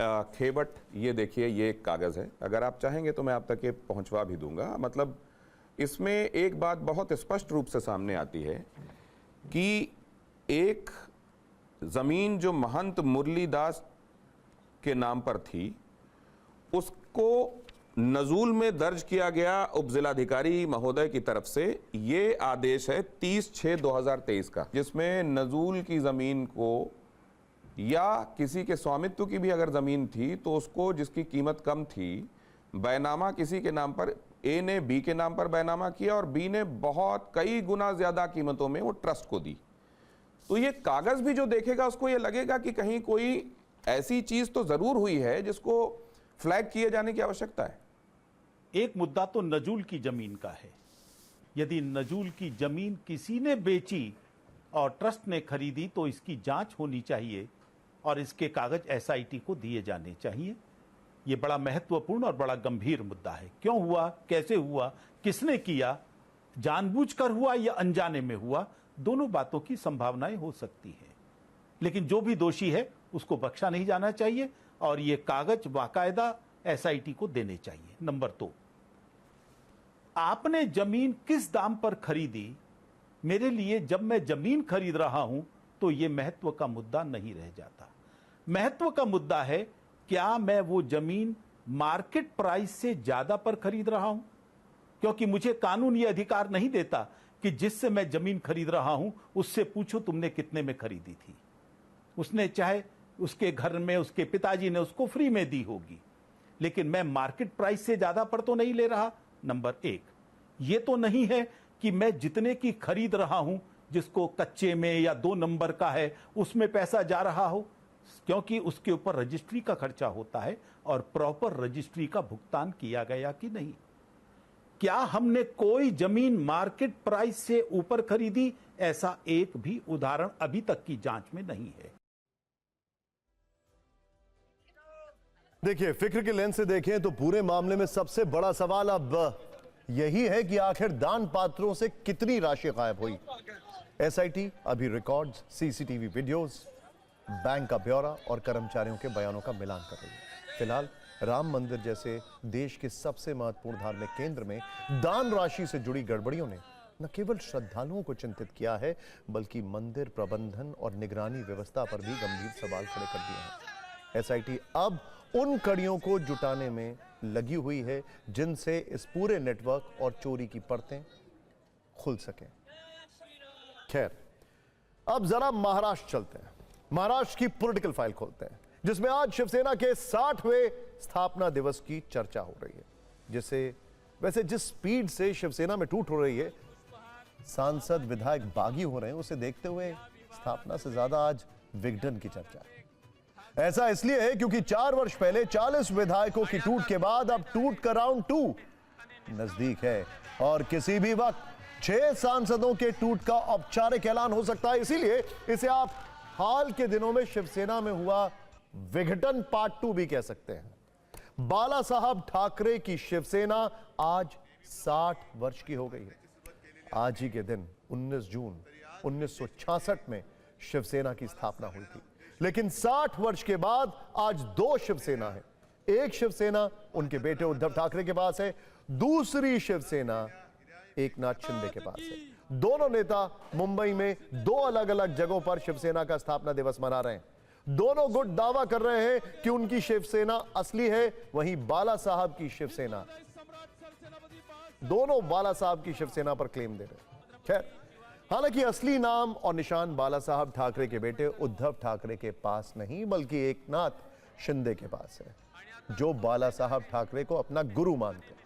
खेवट, ये देखिए, ये एक कागज है। अगर आप चाहेंगे तो मैं आप तक ये पहुंचवा भी दूंगा। मतलब इसमें एक बात बहुत स्पष्ट रूप से सामने आती है कि एक जमीन जो महंत मुरलीदास के नाम पर थी, उसको नजूल में दर्ज किया गया उप जिलाधिकारी महोदय की तरफ से ये आदेश है 30/6/2023 का, जिसमें नजूल की जमीन को या किसी के स्वामित्व की भी अगर जमीन थी तो उसको जिसकी कीमत कम थी बैनामा किसी के नाम पर, ए ने बी के नाम पर बैनामा किया और बी ने बहुत कई गुना ज्यादा कीमतों में वो ट्रस्ट को दी। तो ये कागज भी जो देखेगा उसको ये लगेगा कि कहीं कोई ऐसी चीज तो जरूर हुई है जिसको फ्लैग किए जाने की आवश्यकता है। एक मुद्दा तो नजूल की जमीन का है। यदि नजूल की जमीन किसी ने बेची और ट्रस्ट ने खरीदी तो इसकी जांच होनी चाहिए और इसके कागज एसआईटी को दिए जाने चाहिए। यह बड़ा महत्वपूर्ण और बड़ा गंभीर मुद्दा है। क्यों हुआ, कैसे हुआ, किसने किया, जानबूझकर हुआ या अनजाने में हुआ, दोनों बातों की संभावनाएं हो सकती है। लेकिन जो भी दोषी है उसको बख्शा नहीं जाना चाहिए और ये कागज बाकायदा एसआईटी को देने चाहिए। नंबर 2, आपने जमीन किस दाम पर खरीदी, मेरे लिए जब मैं जमीन खरीद रहा हूं तो यह महत्व का मुद्दा नहीं रह जाता। महत्व का मुद्दा है क्या मैं वो जमीन मार्केट प्राइस से ज्यादा पर खरीद रहा हूं, क्योंकि मुझे कानून ये अधिकार नहीं देता कि जिससे मैं जमीन खरीद रहा हूं उससे पूछो तुमने कितने में खरीदी थी। उसने चाहे उसके घर में उसके पिताजी ने उसको फ्री में दी होगी, लेकिन मैं मार्केट प्राइस से ज्यादा पर तो नहीं ले रहा। नंबर 1, ये तो नहीं है कि मैं जितने की खरीद रहा हूं जिसको कच्चे में या 2 नंबर का है उसमें पैसा जा रहा हो, क्योंकि उसके ऊपर रजिस्ट्री का खर्चा होता है और प्रॉपर रजिस्ट्री का भुगतान किया गया कि नहीं। क्या हमने कोई जमीन मार्केट प्राइस से ऊपर खरीदी, ऐसा एक भी उदाहरण अभी तक की जांच में नहीं है। देखिए, फिक्र के लेंस से देखें तो पूरे मामले में सबसे बड़ा सवाल अब यही है कि आखिर दान पात्रों से कितनी राशि गायब हुई। एसआईटी अभी रिकॉर्ड्स, सीसीटीवी वीडियोस, बैंक का ब्यौरा और कर्मचारियों के बयानों का मिलान कर रही है। फिलहाल राम मंदिर जैसे देश के सबसे महत्वपूर्ण धार्मिक केंद्र में दान राशि से जुड़ी गड़बड़ियों ने न केवल श्रद्धालुओं को चिंतित किया है बल्कि मंदिर प्रबंधन और निगरानी व्यवस्था पर भी गंभीर सवाल खड़े कर दिए हैं। एसआईटी अब उन कड़ियों को जुटाने में लगी हुई है जिनसे इस पूरे नेटवर्क और चोरी की परतें खुल सकें। खैर, अब जरा महाराष्ट्र चलते हैं। महाराष्ट्र की पॉलिटिकल फाइल खोलते हैं जिसमें आज शिवसेना के 60वें स्थापना दिवस की चर्चा हो रही है, जिसे वैसे जिस स्पीड से शिवसेना में टूट हो रही है, सांसद विधायक बागी हो रहे हैं, उसे देखते हुए स्थापना से ज्यादा आज विघटन की चर्चा है। ऐसा इसलिए है क्योंकि 4 वर्ष पहले 40 विधायकों की टूट के बाद अब टूट का राउंड 2 नजदीक है और किसी भी वक्त 6 सांसदों के टूट का औपचारिक ऐलान हो सकता है। इसीलिए इसे आप हाल के दिनों में शिवसेना में हुआ विघटन पार्ट 2 भी कह सकते हैं। बाला साहब ठाकरे की शिवसेना आज 60 वर्ष की हो गई है। आज ही के दिन 19 जून 1966 में शिवसेना की स्थापना हुई थी, लेकिन 60 वर्ष के बाद आज 2 शिवसेना है। एक शिवसेना उनके बेटे उद्धव ठाकरे के पास है, दूसरी शिवसेना एकनाथ शिंदे के पास है। दोनों नेता मुंबई में 2 अलग अलग जगहों पर शिवसेना का स्थापना दिवस मना रहे हैं। दोनों गुट दावा कर रहे हैं कि उनकी शिवसेना असली है, वहीं बाला साहब की शिवसेना, दोनों बाला साहब की शिवसेना पर क्लेम दे रहे हैं। खैर, हालांकि असली नाम और निशान बाला साहब ठाकरे के बेटे उद्धव ठाकरे के पास नहीं बल्कि एकनाथ शिंदे के पास है, जो बाला साहब ठाकरे को अपना गुरु मानते हैं।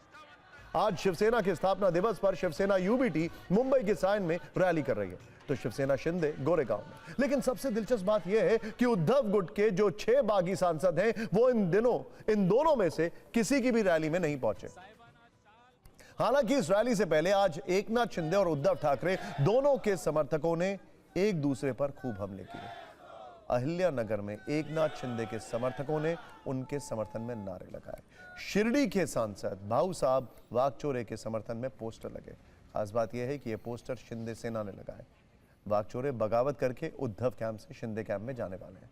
आज शिवसेना के स्थापना दिवस पर शिवसेना यूबीटी मुंबई के सायन में रैली कर रही है, तो शिवसेना शिंदे गोरेगांव में। लेकिन सबसे दिलचस्प बात यह है कि उद्धव गुट के जो 6 बागी सांसद हैं वो इन दिनों इन दोनों में से किसी की भी रैली में नहीं पहुंचे। हालांकि इस रैली से पहले आज एकनाथ शिंदे और उद्धव ठाकरे दोनों के समर्थकों ने एक दूसरे पर खूब हमले किए। अहिल्यानगर में एकनाथ शिंदे के समर्थकों ने उनके समर्थन में नारे लगाए। शिरडी के सांसद भाऊ साहब वागचौरे के समर्थन में पोस्टर लगे। खास बात यह है कि यह पोस्टर शिंदे सेना ने लगाए। वागचौरे बगावत करके उद्धव कैंप से शिंदे कैंप में जाने वाले हैं।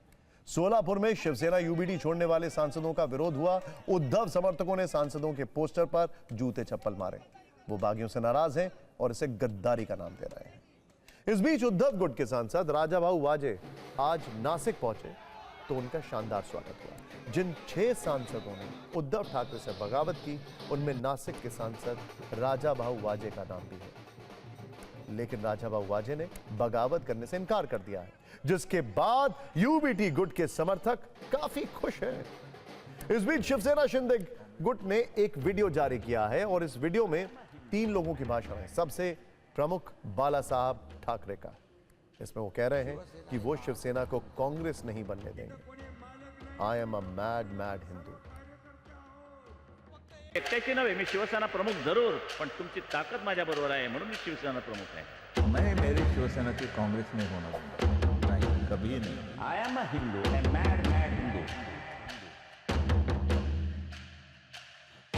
सोलापुर में शिवसेना यूबीटी छोड़ने वाले सांसदों का विरोध हुआ। उद्धव समर्थकों ने सांसदों के पोस्टर पर जूते चप्पल मारे। वो बागियों से नाराज हैं और इसे गद्दारी का नाम दे रहे हैं। इस बीच उद्धव गुट के सांसद राजा भाऊ वाजे आज नासिक पहुंचे तो उनका शानदार स्वागत हुआ। जिन 6 सांसदों ने उद्धव ठाकरे से बगावत की, उनमें नासिक के सांसद राजा भाऊ वाजे का नाम भी है। लेकिन राजा भाऊ वाजे ने बगावत करने से इनकार कर दिया है, जिसके बाद यूबीटी गुट के समर्थक काफी खुश हैं। इस बीच शिवसेना शिंदे गुट ने एक वीडियो जारी किया है और इस वीडियो में 3 लोगों की भाषण है। सबसे प्रमुख बाला साहब ठाकरे का। इसमें वो कह रहे हैं कि वो शिवसेना को कांग्रेस नहीं बनने देंगे। I am a mad mad Hindu. एकट्याची नव्हे, मी शिवसेना प्रमुख जरूर, पण तुमची ताकद माझ्या बरोबर आहे म्हणून मी शिवसेना प्रमुख आहे। मैं मेरी शिवसेना की कांग्रेस नहीं होना दूंगा, नहीं, कभी नहीं। I am a Hindu, a mad mad Hindu.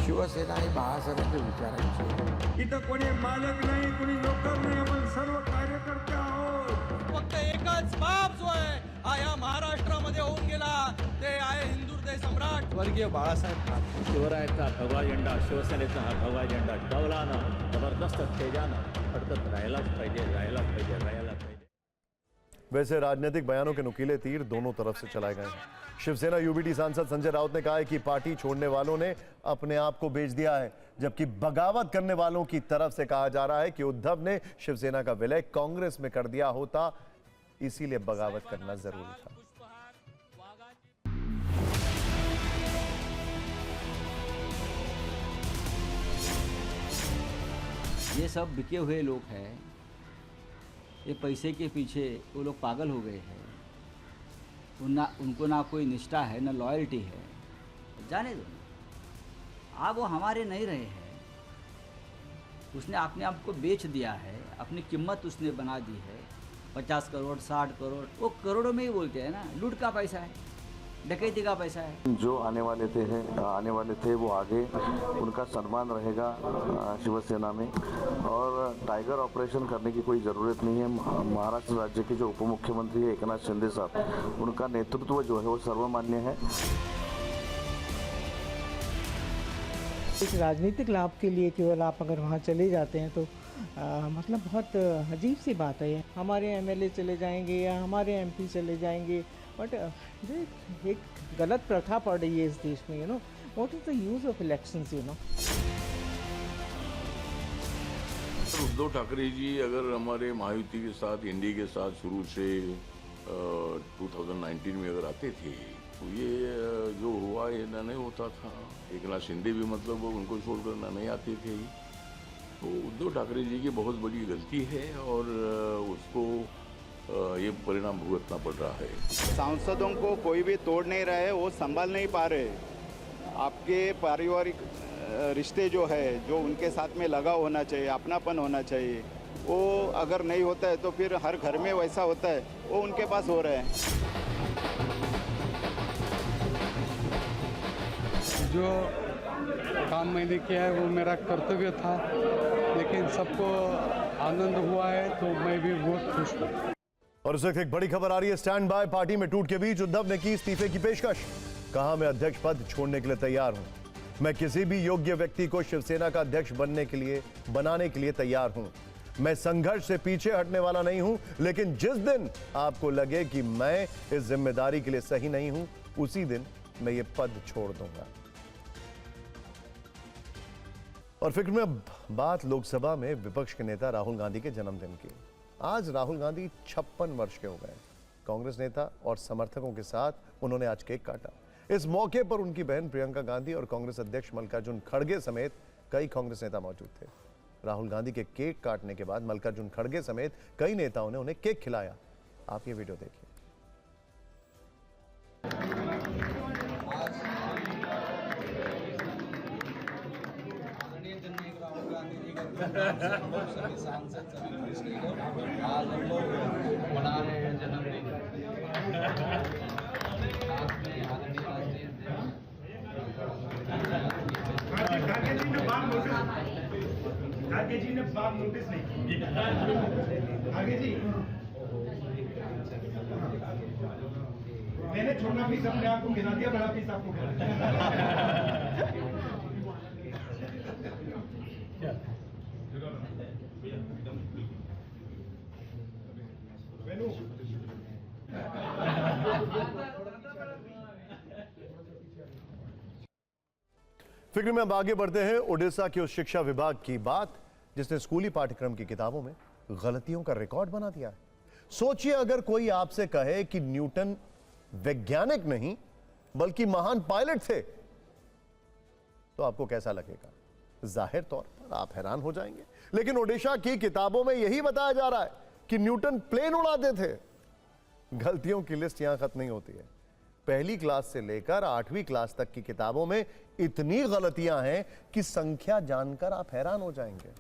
Shivsena ही बाळासाहेबांच्या विचारांची। इथं कोणी मालक नाही, कोणी नोकर नाही, आपण सर्व कार्यकर्ते आहोत। फक्त एकच बाप जो आहे आया महाराष्ट्रामध्ये होऊन गेला, ते आहे हिंदुहृदय सम्राट स्वर्गीय बाळासाहेब ठाकरे। शिवरायाचा भगवा झेंडा, शिवसेनेचा हा भगवा झेंडा डवलानं जबरदस्त तेजानं फडकत राहायलाच पाहिजे, राहायलाच पाहिजे, राहायलाच पाहिजे। वैसे राजनीतिक बयानों के नुकीले तीर दोनों तरफ से चलाए गए हैं। शिवसेना यूबीटी सांसद संजय राउत ने कहा है कि पार्टी छोड़ने वालों ने अपने आप को बेच दिया है, जबकि बगावत करने वालों की तरफ से कहा जा रहा है कि उद्धव ने शिवसेना का विलय कांग्रेस में कर दिया होता, इसीलिए बगावत करना जरूरी था। ये सब बिके हुए लोग हैं, ये पैसे के पीछे वो लोग पागल हो गए हैं। उनको ना कोई निष्ठा है, ना लॉयल्टी है। जाने दो, अब वो हमारे नहीं रहे हैं। उसने अपने आप को बेच दिया है, अपनी कीमत उसने बना दी है। 50 करोड़ 60 करोड़, वो करोड़ों में ही बोलते हैं ना। लूट का पैसा है, डकैती का पैसा है। जो आने वाले थे वो आगे, उनका सम्मान रहेगा शिवसेना में। और टाइगर ऑपरेशन करने की कोई ज़रूरत नहीं है। महाराष्ट्र राज्य के जो उप मुख्यमंत्री है एकनाथ शिंदे साहब, उनका नेतृत्व जो है वो सर्वमान्य है। इस राजनीतिक लाभ के लिए केवल आप अगर वहाँ चले जाते हैं तो मतलब बहुत अजीब सी बात है। हमारे एमएलए चले जाएंगे या हमारे एमपी चले जाएंगे, बट एक गलत प्रथा पड़ रही है इस देश में। What is the use of elections? Uddhav Thackeray ji अगर हमारे महायुति के साथ, एनडीए के साथ शुरू से 2019 में अगर आते थे तो ये जो हुआ ये ना नहीं होता था। एकनाथ शिंदे भी मतलब उनको छोड़कर ना नहीं आते थे। तो उद्धव ठाकरे जी की बहुत बड़ी गलती है और उसको ये परिणाम भुगतना पड़ रहा है। सांसदों को कोई भी तोड़ नहीं रहा है, वो संभाल नहीं पा रहे। आपके पारिवारिक रिश्ते जो है, जो उनके साथ में लगाव होना चाहिए, अपनापन होना चाहिए, वो अगर नहीं होता है तो फिर हर घर में वैसा होता है, वो उनके पास हो रहा है। जो काम मैंने किया है वो मेरा कर्तव्य था, लेकिन सबको आनंद हुआ है तो मैं भी बहुत खुश हूँ। और इस वक्त एक बड़ी खबर आ रही है स्टैंड बाय। पार्टी में टूट के बीच उद्धव ने की इस्तीफे की पेशकश। कहा, मैं अध्यक्ष पद छोड़ने के लिए तैयार हूं। मैं किसी भी योग्य व्यक्ति को शिवसेना का अध्यक्ष बनाने के लिए तैयार हूं। मैं संघर्ष से पीछे हटने वाला नहीं हूं, लेकिन जिस दिन आपको लगे कि मैं इस जिम्मेदारी के लिए सही नहीं हूं, उसी दिन मैं ये पद छोड़ दूंगा। और फिक्र में बात लोकसभा में विपक्ष के नेता राहुल गांधी के जन्मदिन की। आज राहुल गांधी 56 वर्ष के हो गए। कांग्रेस नेता और समर्थकों के साथ उन्होंने आज केक काटा। इस मौके पर उनकी बहन प्रियंका गांधी और कांग्रेस अध्यक्ष मल्लिकार्जुन खड़गे समेत कई कांग्रेस नेता मौजूद थे। राहुल गांधी के केक काटने के बाद मल्लिकार्जुन खड़गे समेत कई नेताओं ने उन्हें केक खिलाया। आप ये वीडियो देखिए। सांसद सभी वरिष्ठ लीडर आज हम लोग मना रहे हैं जन्मदिन। साथ में आदरणीय राष्ट्रीय आगे जी ने बात नोटिस नहीं की। आगे जी मैंने छोटा पीस अपने आप को खिला दिया, बड़ा पीस आपको खिला दिया। फिक्र में अब आगे बढ़ते हैं ओडिशा के उस शिक्षा विभाग की बात जिसने स्कूली पाठ्यक्रम की किताबों में गलतियों का रिकॉर्ड बना दिया है। सोचिए अगर कोई आपसे कहे कि न्यूटन वैज्ञानिक नहीं बल्कि महान पायलट थे तो आपको कैसा लगेगा? जाहिर तौर पर आप हैरान हो जाएंगे। लेकिन ओडिशा की किताबों में यही बताया जा रहा है कि न्यूटन प्लेन उड़ाते थे। गलतियों की लिस्ट यहां खत्म नहीं होती है। पहली क्लास से लेकर 8वीं क्लास तक की किताबों में इतनी गलतियां हैं कि संख्या जानकर आप हैरान हो जाएंगे।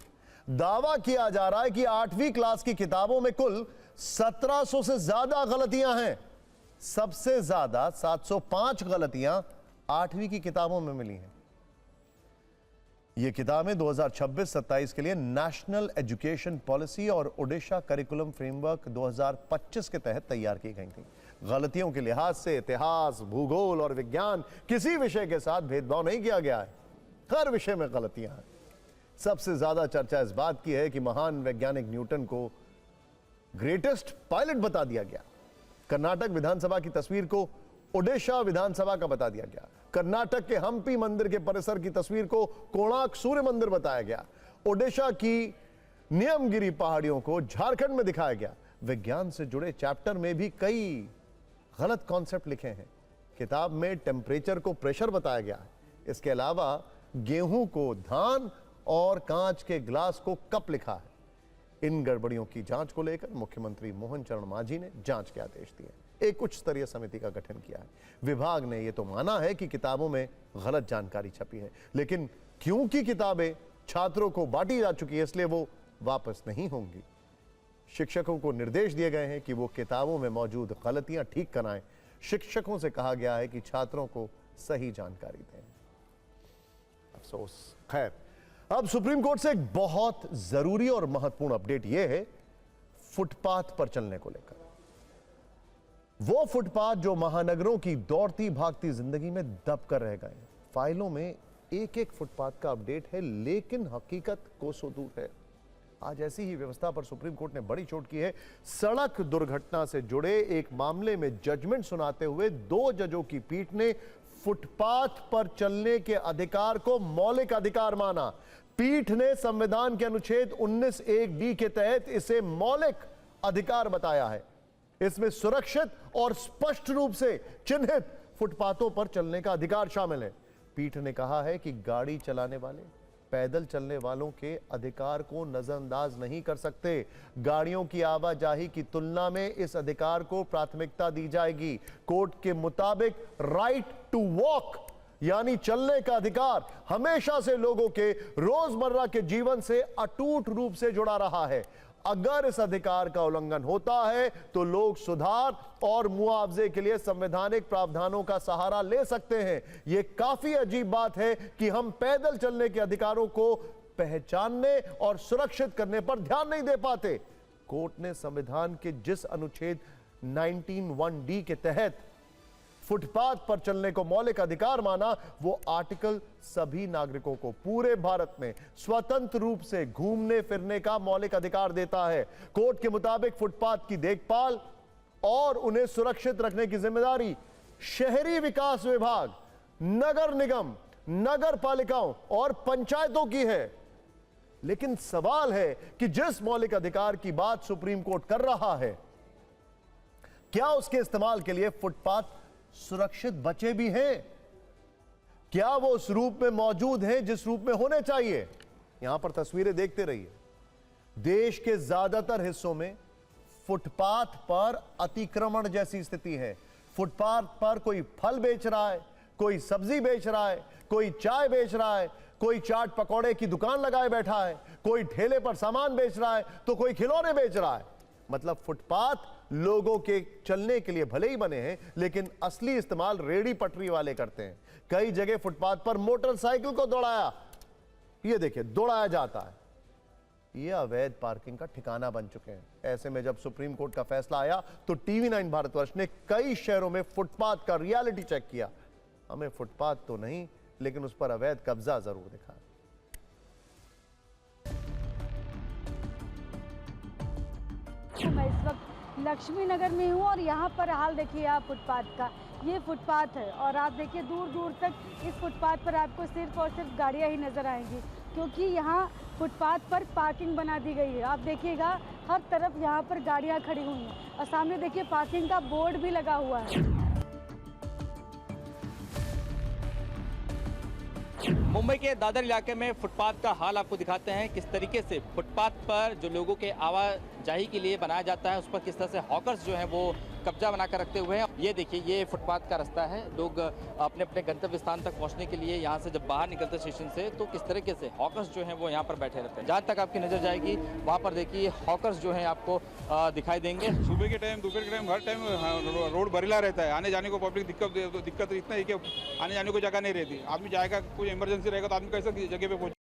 दावा किया जा रहा है कि 8वीं क्लास की किताबों में कुल 1700 से ज्यादा गलतियां हैं। सबसे ज्यादा 705 गलतियां 8वीं की किताबों में मिली हैं। ये किताबें 2026-27 के लिए नेशनल एजुकेशन पॉलिसी और ओडिशा करिकुलम फ्रेमवर्क 2025 के तहत तैयार की गई थी। गलतियों के लिहाज से इतिहास, भूगोल और विज्ञान किसी विषय के साथ भेदभाव नहीं किया गया है। हर विषय में गलतियां हैं। सबसे ज्यादा चर्चा इस बात की है कि महान वैज्ञानिक न्यूटन को ग्रेटेस्ट पायलट बता दिया गया। कर्नाटक विधानसभा की तस्वीर को ओडिशा विधानसभा का बता दिया गया। कर्नाटक के हम्पी मंदिर के परिसर की तस्वीर को कोणार्क सूर्य मंदिर बताया गया। ओडिशा की नियमगिरी पहाड़ियों को झारखंड में दिखाया गया। विज्ञान से जुड़े चैप्टर में भी कई गलत कॉन्सेप्ट लिखे हैं। किताब में टेम्परेचर को प्रेशर बताया गया है। इसके अलावा गेहूं को धान और कांच के ग्लास को कप लिखा है। इन गड़बड़ियों की जांच को लेकर मुख्यमंत्री मोहन चरण मांझी ने जांच के आदेश दिए। एक उच्च स्तरीय समिति का गठन किया है। विभाग ने यह तो माना है कि किताबों में गलत जानकारी छपी है, लेकिन क्योंकि किताबें छात्रों को बांटी जा चुकी है इसलिए वो वापस नहीं होंगी। शिक्षकों को निर्देश दिए गए हैं कि वो किताबों में मौजूद गलतियां ठीक कराएं। शिक्षकों से कहा गया है कि छात्रों को सही जानकारी दें। अफसोस। खैर, अब सुप्रीम कोर्ट से एक बहुत जरूरी और महत्वपूर्ण अपडेट यह है फुटपाथ पर चलने को लेकर। वो फुटपाथ जो महानगरों की दौड़ती भागती जिंदगी में दब कर रह गए। फाइलों में एक एक फुटपाथ का अपडेट है, लेकिन हकीकत कोसों दूर है। आज ऐसी ही व्यवस्था पर सुप्रीम कोर्ट ने बड़ी चोट की है। सड़क दुर्घटना से जुड़े एक मामले में जजमेंट सुनाते हुए 2 जजों की पीठ ने फुटपाथ पर चलने के अधिकार को मौलिक अधिकार माना। पीठ ने संविधान के अनुच्छेद 19(1)(d) के तहत इसे मौलिक अधिकार बताया है। इसमें सुरक्षित और स्पष्ट रूप से चिन्हित फुटपाथों पर चलने का अधिकार शामिल है। पीठ ने कहा है कि गाड़ी चलाने वाले पैदल चलने वालों के अधिकार को नजरअंदाज नहीं कर सकते। गाड़ियों की आवाजाही की तुलना में इस अधिकार को प्राथमिकता दी जाएगी। कोर्ट के मुताबिक राइट टू वॉक यानी चलने का अधिकार हमेशा से लोगों के रोजमर्रा के जीवन से अटूट रूप से जुड़ा रहा है। अगर इस अधिकार का उल्लंघन होता है तो लोग सुधार और मुआवजे के लिए संवैधानिक प्रावधानों का सहारा ले सकते हैं। यह काफी अजीब बात है कि हम पैदल चलने के अधिकारों को पहचानने और सुरक्षित करने पर ध्यान नहीं दे पाते। कोर्ट ने संविधान के जिस अनुच्छेद 19(1)(d) के तहत फुटपाथ पर चलने को मौलिक अधिकार माना, वो आर्टिकल सभी नागरिकों को पूरे भारत में स्वतंत्र रूप से घूमने फिरने का मौलिक अधिकार देता है। कोर्ट के मुताबिक फुटपाथ की देखभाल और उन्हें सुरक्षित रखने की जिम्मेदारी शहरी विकास विभाग, नगर निगम, नगर पालिकाओं और पंचायतों की है। लेकिन सवाल है कि जिस मौलिक अधिकार की बात सुप्रीम कोर्ट कर रहा है, क्या उसके इस्तेमाल के लिए फुटपाथ सुरक्षित बचे भी हैं? क्या वो उस रूप में मौजूद हैं जिस रूप में होने चाहिए? यहां पर तस्वीरें देखते रहिए। देश के ज्यादातर हिस्सों में फुटपाथ पर अतिक्रमण जैसी स्थिति है। फुटपाथ पर कोई फल बेच रहा है, कोई सब्जी बेच रहा है, कोई चाय बेच रहा है, कोई चाट पकौड़े की दुकान लगाए बैठा है, कोई ठेले पर सामान बेच रहा है तो कोई खिलौने बेच रहा है। मतलब फुटपाथ लोगों के चलने के लिए भले ही बने हैं, लेकिन असली इस्तेमाल रेहड़ी पटरी वाले करते हैं। कई जगह फुटपाथ पर मोटरसाइकिल को दौड़ाया, ये देखिए दौड़ाया जाता है। ये अवैध पार्किंग का ठिकाना बन चुके हैं। ऐसे में जब सुप्रीम कोर्ट का फैसला आया तो TV9 भारतवर्ष ने कई शहरों में फुटपाथ का रियलिटी चेक किया। हमें फुटपाथ तो नहीं, लेकिन उस पर अवैध कब्जा जरूर दिखा। मैं इस वक्त लक्ष्मी नगर में हूँ और यहाँ पर हाल देखिए आप फुटपाथ का। ये फुटपाथ है और आप देखिए दूर दूर तक इस फुटपाथ पर आपको सिर्फ और सिर्फ गाड़ियाँ ही नज़र आएंगी, क्योंकि यहाँ फुटपाथ पर पार्किंग बना दी गई है। आप देखिएगा हर तरफ यहाँ पर गाड़ियाँ खड़ी हुई हैं और सामने देखिए पार्किंग का बोर्ड भी लगा हुआ है। मुंबई के दादर इलाके में फुटपाथ का हाल आपको दिखाते हैं, किस तरीके से फुटपाथ पर जो लोगों के आवाजाही के लिए बनाया जाता है उस पर किस तरह से हॉकर्स जो हैं वो कब्जा बनाकर रखते हुए हैं। ये देखिए, ये फुटपाथ का रास्ता है। लोग अपने अपने गंतव्य स्थान तक पहुंचने के लिए यहाँ से जब बाहर निकलते स्टेशन से तो किस तरीके से हॉकर्स जो हैं वो यहाँ पर बैठे रहते हैं। जहाँ तक आपकी नज़र जाएगी वहाँ पर देखिए हॉकर्स जो हैं आपको दिखाई देंगे। सुबह के टाइम, दोपहर के टाइम, हर टाइम रोड भरीला रहता है। आने जाने को पब्लिक दिक्कत इतना है कि आने जाने को जगह नहीं रहती। आदमी जाएगा, कोई इमरजेंसी रहेगा तो आदमी कैसे जगह पे पहुंचे।